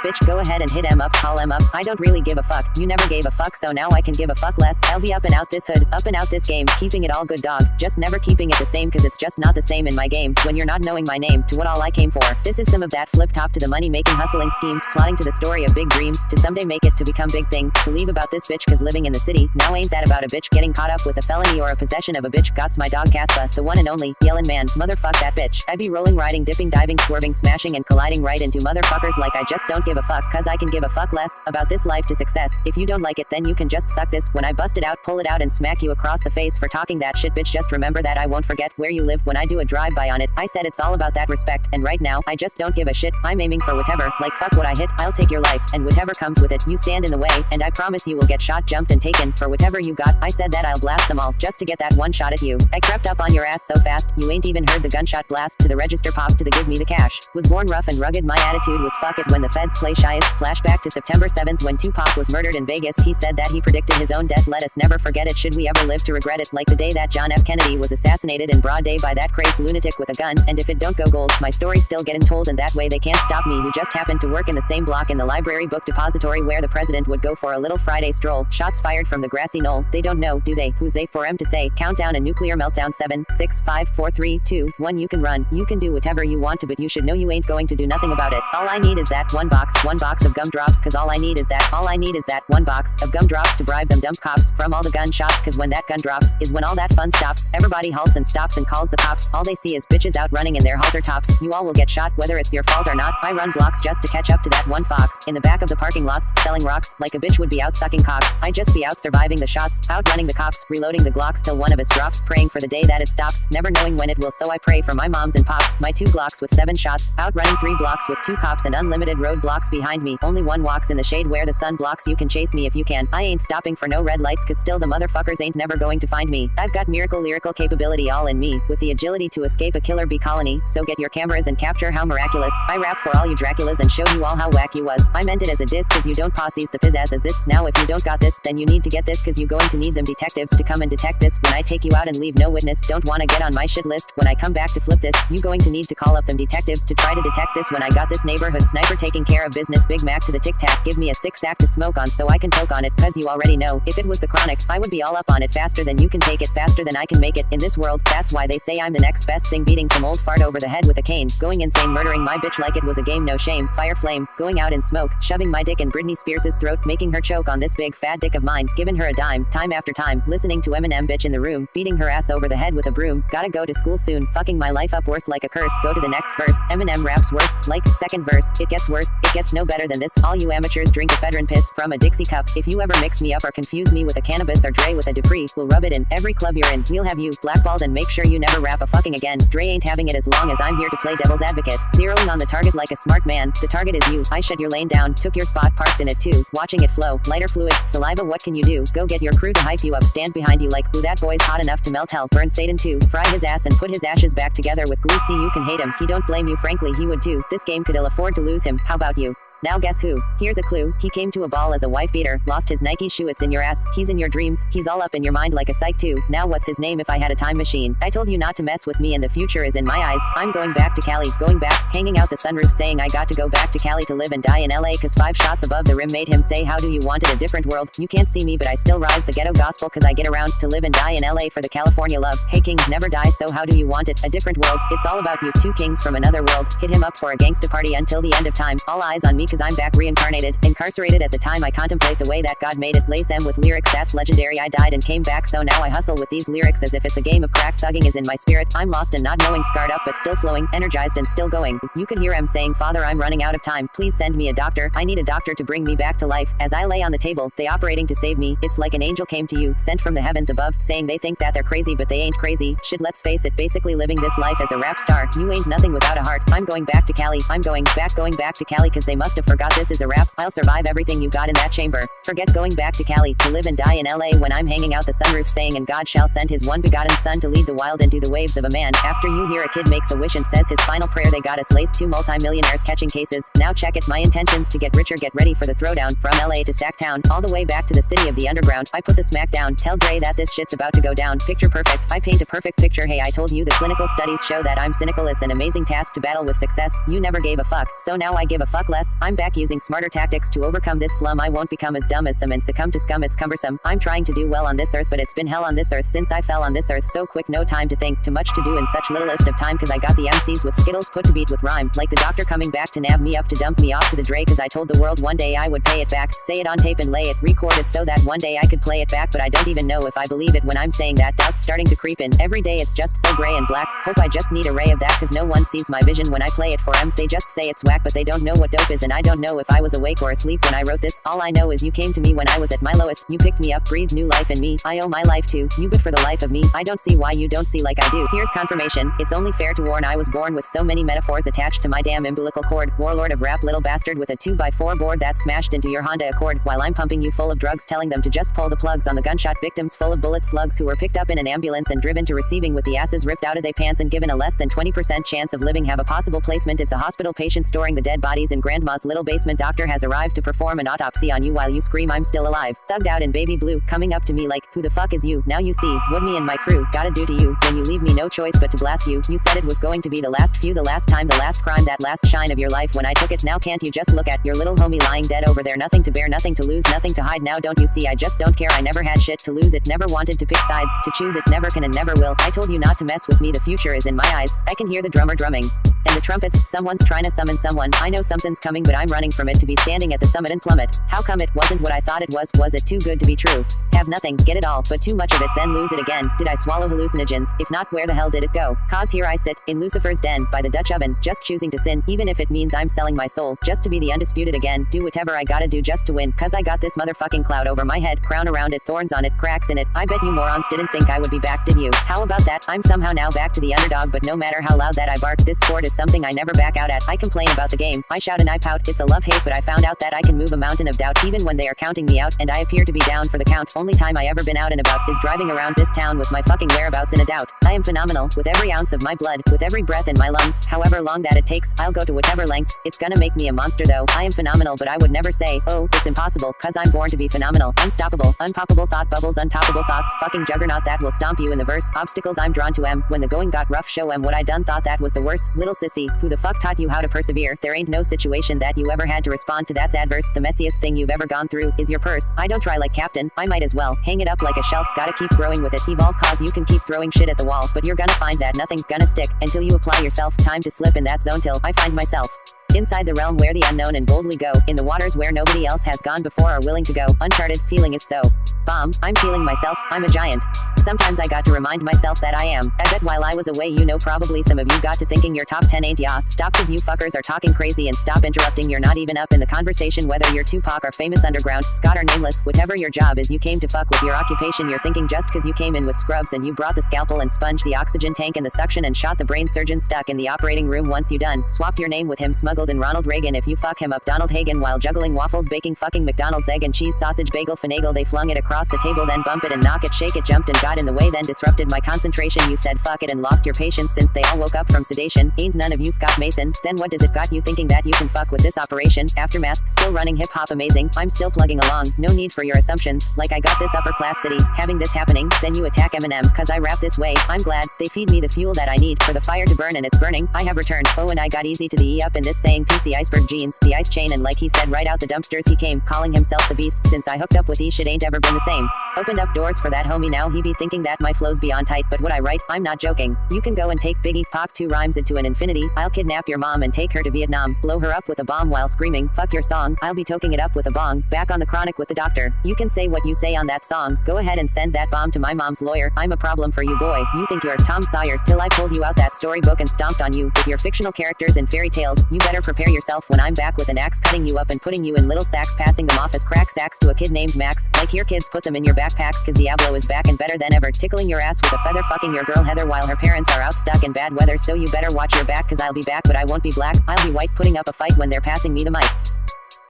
bitch, go ahead and hit em up, call em up. I don't really give a fuck, you never gave a fuck, so now I can give a fuck less. I'll be up and out this hood, up and out this game, keeping it all good dog, just never keeping it the same cause it's just not the same in my game, when you're not knowing my name, to what all I came for. This is some of that flip top to the money making hustling schemes, plotting to the story of big dreams, to someday make it, to become big things, to leave about this bitch cause living in the city, now ain't that about a bitch getting caught up with a felony or a possession of a bitch. Gots my dog Caspa, the one and only, yellin' man, motherfuck that bitch. I be rolling, riding, dipping, diving, swerving, smashing and colliding right into motherfuckers like I just don't give a fuck cause I can give a fuck less about this life to success. If you don't like it then you can just suck this, when I bust it out, pull it out and smack you across the face for talking that shit bitch. Just remember that I won't forget where you live when I do a drive-by on it. I said it's all about that respect, and right now I just don't give a shit. I'm aiming for whatever, like fuck what I hit, I'll take your life, and whatever comes with it. You stand in the way, and I promise you will get shot, jumped and taken for whatever you got. I said that I'll blast them all, just to get that one shot at you. I crept up on your ass so fast, you ain't even heard the gunshot blast, to the register pop, to the give me the cash. Was born rough and rugged, my attitude was fuck it when the feds play shyest. Flashback to September 7th when Tupac was murdered in Vegas. He said that he predicted his own death, let us never forget it, should we ever live to regret it. Like the day that John F. Kennedy was assassinated in broad day by that crazed lunatic with a gun, and if it don't go gold, my story's still getting told, and that way they can't stop me, who just happened to work in the same block in the library book depository where the president would go for a little Friday stroll. Shots fired from the grassy knoll, they don't know, do they? Who's they for 'em to say? Countdown, a nuclear meltdown. 7, 6, 5, 4, 3, 2, 1. You can run, you can do whatever you want to, but you should know you ain't going to do nothing about it. All I need is that one box of gumdrops, cause all I need is that one box of gumdrops to bribe them dumb cops from all the gunshots, cause when that gun drops is when all that fun stops. Everybody halts and stops and calls the cops, all they see is bitches out running in their halter tops. You all will get shot whether it's your fault or not. I run blocks just to catch up to that one fox in the back of the parking lots, selling rocks like a bitch would be out sucking cocks. I just be out surviving the shots, outrunning the cops, reloading the Glocks till one of us drops, praying for the day that it stops, never knowing when it will, so I pray for my moms and pops. My 2 Glocks with 7 shots, outrunning 3 blocks with 2 cops and unlimited roadblocks behind me. Only one walks in the shade where the sun blocks. You can chase me if you can, I ain't stopping for no red lights cause still the motherfuckers ain't never going to find me. I've got miracle lyrical capability all in me, with the agility to escape a killer bee colony, so get your cameras and capture how miraculous I rap for all you Draculas and show you all how whack you was. I meant it as a diss cause you don't posse's the pizzazz as this. Now if you don't got this then you need to get this cause you going to need them detectives to come and detect this when I take you out and leave no witness. Don't wanna get on my shit list when I come back to flip this. You going to need to call up them detectives to try to detect this when I got this neighborhood sniper taking care of business. Big Mac to the tic tac, give me a 6-sack to smoke on so I can poke on it, cause you already know if it was the chronic I would be all up on it faster than you can take it, faster than I can make it in this world. That's why they say I'm the next best thing, beating some old fart over the head with a cane, going insane, murdering my bitch like it was a game, no shame, fire flame, going out in smoke, shoving my dick in Britney Spears' throat, making her choke on this big fat dick of mine, giving her a dime, time after time, listening to Eminem bitch in the room, beating her ass over the head with a broom, gotta go to school soon, fucking my life up worse like a curse, go to the next verse, Eminem raps worse, like, second verse, it gets worse, it gets no better than this, all you amateurs drink ephedrine piss from a Dixie cup, if you ever mix me up or confuse me with a cannabis or Dre with a Dupree, we'll rub it in every club you're in, we'll have you blackballed and make sure you never rap a fucking again, Dre ain't having it as long as I'm here to play devil's advocate, zeroing on the target like a smart man, the target is you, I shut your lane down, took your spot, parked in it too, watching it flow, lighter fluid, saliva, what can you do, go get your crew to hype you up, stand behind you like, ooh that boy's hot enough to melt hell, burn Satan too, fry his ass and put his ashes back together with glue, see you can hate him, he don't blame you, frankly he would too, this game could ill afford to lose him, how about you? Now guess who? Here's a clue. He came to a ball as a wife beater, lost his Nike shoe, it's in your ass, he's in your dreams, he's all up in your mind like a psych too. Now what's his name if I had a time machine? I told you not to mess with me and the future is in my eyes. I'm going back to Cali, going back, hanging out the sunroof saying I got to go back to Cali to live and die in LA cause 5 shots above the rim made him say how do you want it, a different world? You can't see me but I still rise the ghetto gospel cause I get around to live and die in LA for the California love. Hey kings never die so how do you want it, a different world? It's all about you, 2 kings from another world. Hit him up for a gangsta party until the end of time. All eyes on me cause I'm back reincarnated. Incarcerated at the time I contemplate the way that God made it. Lace M with lyrics that's legendary. I died and came back so now I hustle with these lyrics as if it's a game of crack. Thugging is in my spirit. I'm lost and not knowing, scarred up but still flowing, energized and still going. You could hear M saying, Father I'm running out of time, please send me a doctor. I need a doctor to bring me back to life. As I lay on the table, they operating to save me. It's like an angel came to you, sent from the heavens above, saying they think that they're crazy but they ain't crazy. Shit let's face it, basically living this life as a rap star. You ain't nothing without a heart. I'm going back to Cali. I'm going back to Cali cause they must have forgot this is a rap. I'll survive everything you got in that chamber. Forget going back to Cali, to live and die in LA when I'm hanging out the sunroof saying and God shall send his one begotten son to lead the wild into the waves of a man. After you hear a kid makes a wish and says his final prayer they got us laced 2 multi-millionaires catching cases. Now check it, my intentions to get richer, get ready for the throwdown. From LA to Sacktown, all the way back to the city of the underground. I put the smack down, tell Dre that this shit's about to go down. Picture perfect, I paint a perfect picture. Hey I told you the clinical studies show that I'm cynical. It's an amazing task to battle with success. You never gave a fuck, so now I give a fuck less. I'm I'm back using smarter tactics to overcome this slum. I won't become as dumb as some and succumb to scum. It's cumbersome. I'm trying to do well on this earth, but it's been hell on this earth since I fell on this earth so quick. No time to think, too much to do in such little list of time, cause I got the MCs with skittles put to beat with rhyme. Like the doctor coming back to nab me up to dump me off to the Dre, cause I told the world one day I would pay it back. Say it on tape and lay it, record it so that one day I could play it back, but I don't even know if I believe it when I'm saying that. Doubt's starting to creep in. Every day it's just so gray and black. Hope I just need a ray of that, cause no one sees my vision when I play it for 'em. They just say it's whack, but they don't know what dope is, and I don't know if I was awake or asleep when I wrote this. All I know is you came to me when I was at my lowest. You picked me up, breathed new life in me. I owe my life to you, but for the life of me, I don't see why you don't see like I do. Here's confirmation. It's only fair to warn I was born with so many metaphors attached to my damn umbilical cord. Warlord of rap, little bastard with a 2x4 board that smashed into your Honda Accord while I'm pumping you full of drugs, telling them to just pull the plugs on the gunshot victims full of bullet slugs who were picked up in an ambulance and driven to receiving with the asses ripped out of their pants and given a less than 20% chance of living have a possible placement. It's a hospital patient storing the dead bodies in grandma's little basement. Doctor has arrived to perform an autopsy on you while you scream I'm still alive. Thugged out in baby blue, coming up to me like, who the fuck is you? Now you see what me and my crew gotta do to you when you leave me no choice but to blast you. You said it was going to be the last few, the last time, the last crime, that last shine of your life when I took it. Now can't you just look at your little homie lying dead over there? Nothing to bear, nothing to lose, nothing to hide. Now don't you see I just don't care? I never had shit to lose it, never wanted to pick sides, to choose it, never can and never will. I told you not to mess with me, the future is in my eyes. I can hear the drummer drumming and the trumpets, someone's trying to summon someone. I know something's coming, but I'm running from it, to be standing at the summit and plummet. How come it wasn't what I thought it was? Was it too good to be true? Have nothing, get it all, but too much of it, then lose it again. Did I swallow hallucinogens? If not, where the hell did it go? Cause here I sit, in Lucifer's den, by the Dutch oven, just choosing to sin, even if it means I'm selling my soul, just to be the undisputed again. Do whatever I gotta do just to win, cause I got this motherfucking cloud over my head, crown around it, thorns on it, cracks in it. I bet you morons didn't think I would be back, did you? How about that? I'm somehow now back to the underdog, but no matter how loud that I bark, this sport is something I never back out at. I complain about the game, I shout and I pout, it's a love-hate, but I found out that I can move a mountain of doubt, even when they are counting me out, and I appear to be down for the count. Only time I ever been out and about is driving around this town with my fucking whereabouts in a doubt. I am phenomenal, with every ounce of my blood, with every breath in my lungs, however long that it takes, I'll go to whatever lengths. It's gonna make me a monster though. I am phenomenal, but I would never say, oh, it's impossible, cause I'm born to be phenomenal. Unstoppable, unpoppable thought bubbles, untoppable thoughts, fucking juggernaut that will stomp you in the verse. Obstacles I'm drawn to when the going got rough, show what I done, thought that was the worst. Little sissy, who the fuck taught you how to persevere? There ain't no situation that you ever had to respond to that's adverse. The messiest thing you've ever gone through is your purse. I don't try like Captain, I might as well hang it up like a shelf. Gotta keep growing with it, evolve, cause you can keep throwing shit at the wall, but you're gonna find that nothing's gonna stick until you apply yourself. Time to slip in that zone till I find myself inside the realm where the unknown and boldly go, in the waters where nobody else has gone before or willing to go. Uncharted, feeling is so bomb, I'm feeling myself, I'm a giant. Sometimes I got to remind myself that I am. I bet while I was away, you know, probably some of you got to thinking your top 10 ain't ya. Stop, cause you fuckers are talking crazy, and stop interrupting. You're not even up in the conversation, whether you're Tupac or famous underground, Scott or nameless. Whatever your job is, you came to fuck with your occupation. You're thinking just cause you came in with scrubs and you brought the scalpel and sponge, the oxygen tank and the suction, and shot the brain surgeon stuck in the operating room once you done. Swapped your name with him, smuggled in Ronald Reagan. If you fuck him up, Donald Hagen, while juggling waffles, baking fucking McDonald's egg and cheese sausage bagel finagle. They flung it across the table, then bump it and knock it, shake it, jumped and got in the way, then disrupted my concentration. You said fuck it and lost your patience since they all woke up from sedation. Ain't none of you Scott Mason. Then what does it got you thinking that you can fuck with this operation? Aftermath, still running hip hop amazing. I'm still plugging along, no need for your assumptions. Like I got this upper class city, having this happening. Then you attack Eminem, cause I rap this way. I'm glad, they feed me the fuel that I need for the fire to burn, and it's burning. I have returned. Oh, and I got easy to the E up in this saying. Peep the iceberg jeans, the ice chain, and like he said, right out the dumpsters he came, calling himself the beast. Since I hooked up with E, shit ain't ever been the same. Opened up doors for that homie, now he be thinking that my flow's beyond tight, but what I write, I'm not joking. You can go and take Biggie, Pac 2 rhymes into an infinity. I'll kidnap your mom and take her to Vietnam, blow her up with a bomb while screaming, fuck your song. I'll be toking it up with a bong, back on the chronic with the doctor. You can say what you say on that song, go ahead and send that bomb to my mom's lawyer. I'm a problem for you, boy. You think you're Tom Sawyer, till I pulled you out that storybook and stomped on you with your fictional characters and fairy tales. You better prepare yourself when I'm back with an axe, cutting you up and putting you in little sacks, passing them off as crack sacks to a kid named Max. Like here kids, put them in your backpacks, cause Diablo is back and better than ever, tickling your ass with a feather, fucking your girl Heather while her parents are out stuck in bad weather. So you better watch your back, cause I'll be back, but I won't be black, I'll be white, putting up a fight when they're passing me the mic.